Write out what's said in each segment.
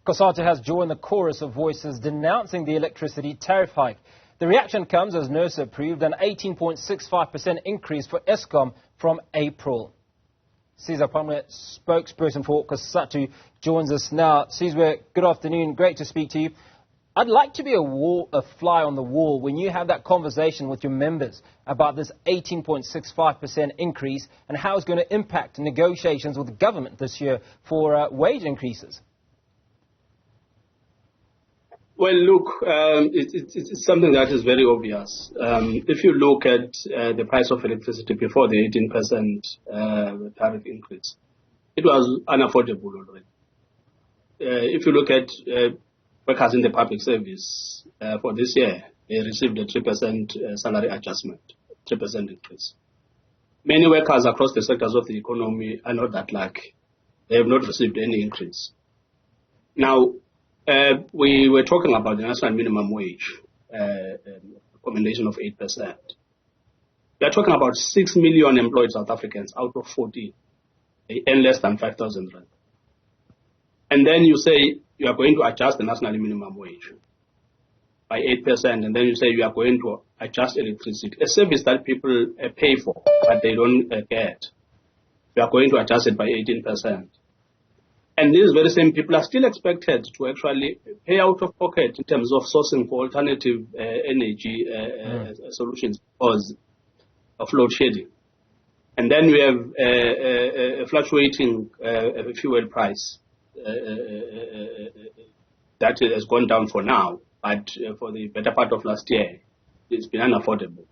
Cosatu has joined the chorus of voices denouncing the electricity tariff hike. The reaction comes as Nersa approved an 18.65% increase for Eskom from April. Sizwe Pamla, spokesperson for Cosatu, joins us now. Sizwe, good afternoon. Great to speak to you. I'd like to be a fly on the wall when you have that conversation with your members about this 18.65% increase and how it's going to impact negotiations with the government this year for wage increases. Well, look, it's something that is very obvious. If you look at the price of electricity before the 18% tariff increase, it was unaffordable already. If you look at workers in the public service for this year, they received a 3% salary adjustment, 3% increase. Many workers across the sectors of the economy are not that lucky. They have not received any increase. Now, we were talking about the national minimum wage recommendation of 8%. We are talking about 6 million employed South Africans out of 40. They earn less than 5,000 rand. And then you say you are going to adjust the national minimum wage by 8%, and then you say you are going to adjust electricity, a service that people pay for, but they don't get. You are going to adjust it by 18%. And these very same people are still expected to actually pay out of pocket in terms of sourcing for alternative energy solutions because of load shedding. And then we have a fluctuating fuel price that has gone down for now, but for the better part of last year, it's been unaffordable.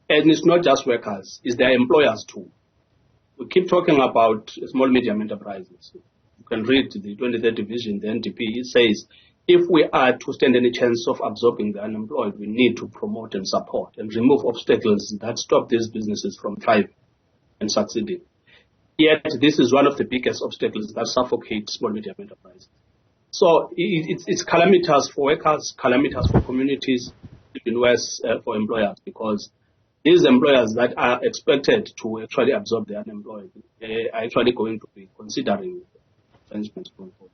And it's not just workers, it's their employers too. We keep talking about small, medium enterprises. You can read the 2030 vision, the NDP, it says, if we are to stand any chance of absorbing the unemployed, we need to promote and support and remove obstacles that stop these businesses from thriving and succeeding. Yet, this is one of the biggest obstacles that suffocate small, medium enterprises. So, it's calamitous for workers, calamitous for communities, even worse for employers, because these employers that are expected to actually absorb the unemployed are actually going to be considering arrangements going forward.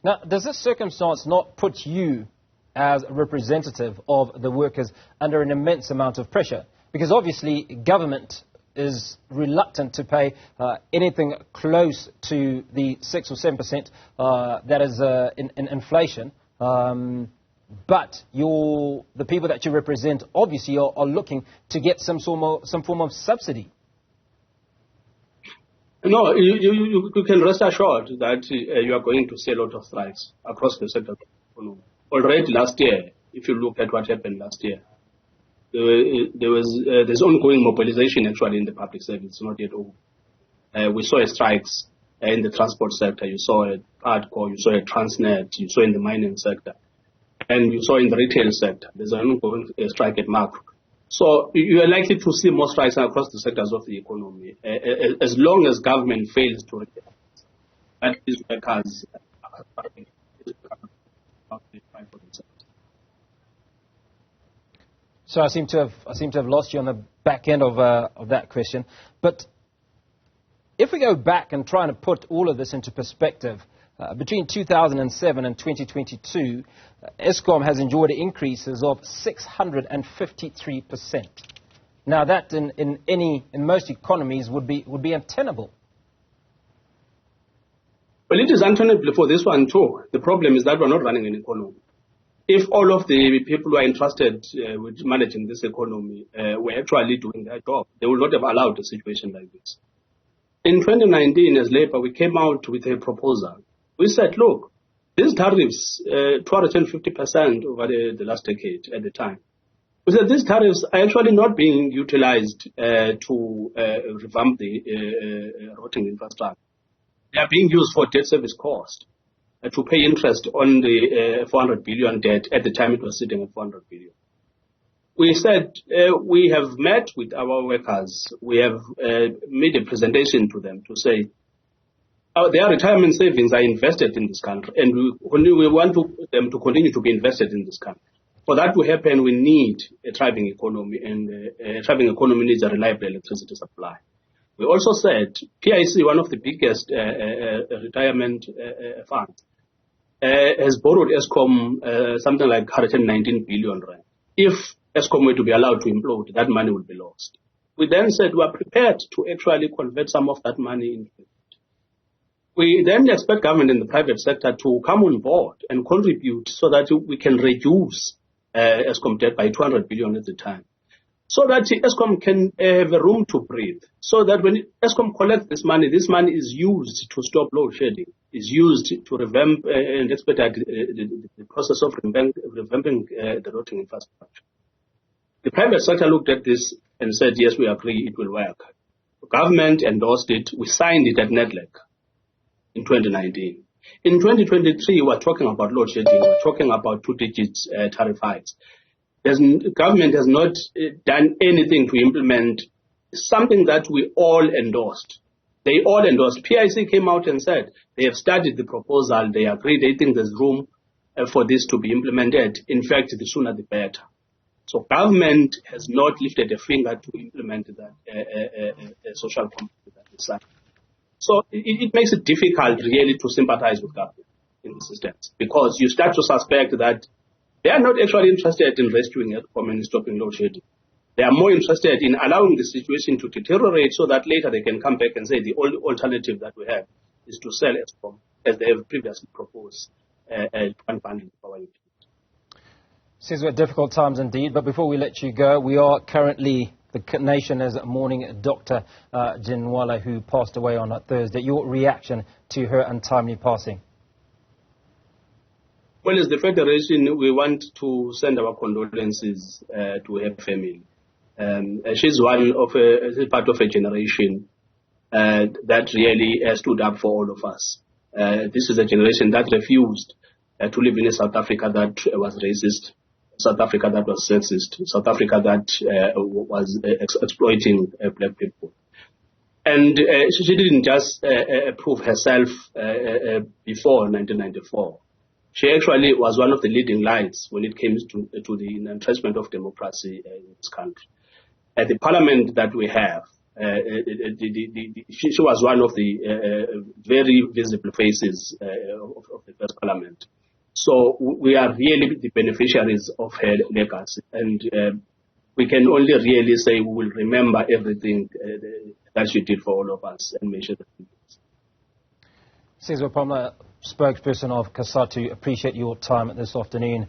Now, does this circumstance not put you as a representative of the workers under an immense amount of pressure? Because obviously government is reluctant to pay anything close to the 6 or 7% that is in inflation. But the people that you represent obviously are looking to get some form of subsidy. No, you can rest assured that you are going to see a lot of strikes across the sector. Already last year, if you look at what happened last year, there's ongoing mobilization actually in the public service. It's not yet over. We saw strikes in the transport sector. You saw at Hardcore, you saw at Transnet, you saw in the mining sector, and you saw in the retail sector. There's an ongoing strike at Macro. So you are likely to see more strikes across the sectors of the economy as long as government fails to recognize that these workers are fighting for themselves. So I seem to have lost you on the back end of that question. But if we go back and try to put all of this into perspective, between 2007 and 2022, Eskom has enjoyed increases of 653%. Now that in most economies would be untenable. Well, it is untenable for this one too. The problem is that we're not running an economy. If all of the people who are entrusted with managing this economy were actually doing their job, they would not have allowed a situation like this. In 2019, as Labour, we came out with a proposal. We said, look, these tariffs, 250% over the last decade at the time. We said these tariffs are actually not being utilized to revamp the routing infrastructure. They are being used for debt service cost, to pay interest on the 400 billion debt. At the time it was sitting at 400 billion. We said we have met with our workers. We have made a presentation to them to say, their retirement savings are invested in this country, and we want them to continue to be invested in this country. For that to happen, we need a thriving economy, and a thriving economy needs a reliable electricity supply. We also said PIC, one of the biggest retirement funds, has borrowed Eskom something like 119 billion rand. If Eskom were to be allowed to implode, that money would be lost. We then said we are prepared to actually convert some of that money into it. We then expect government and the private sector to come on board and contribute so that we can reduce Eskom debt by 200 billion at the time, so that Eskom can have a room to breathe, so that when Eskom collects this money is used to stop load shedding, is used to revamp and expedite the process of revamping the routing infrastructure. The private sector looked at this and said, yes, we agree, it will work. The government endorsed it. We signed it at NEDLEC in 2019. In 2023, we're talking about load shedding. We're talking about two-digit tariff hikes. The government has not done anything to implement something that we all endorsed. They all endorsed. PIC came out and said they have studied the proposal. They agree. They think there's room for this to be implemented. In fact, the sooner the better. So government has not lifted a finger to implement that social contract that we signed. So it makes it difficult really to sympathize with government in this instance, because you start to suspect that they are not actually interested in rescuing Eskom and stopping load shedding. They are more interested in allowing the situation to deteriorate so that later they can come back and say the only alternative that we have is to sell Eskom, as they have previously proposed, unbundling power utilities. Sizwe, difficult times indeed, but before we let you go, we are currently, the nation is mourning Dr. Jinwala, who passed away on Thursday. Your reaction to her untimely passing? Well, as the Federation, we want to send our condolences to her family. She's part of a generation that really stood up for all of us. This is a generation that refused to live in a South Africa that was racist, South Africa that was sexist, South Africa that was exploiting black people. And she didn't just prove herself before 1994. She actually was one of the leading lights when it came to the entrenchment of democracy in this country. At the parliament that we have, she was one of the very visible faces of the first parliament. So we are really the beneficiaries of her legacy, and we can only really say we will remember everything that she did for all of us and make sure that we do. Sizwe Pamla, spokesperson of Cosatu, appreciate your time this afternoon.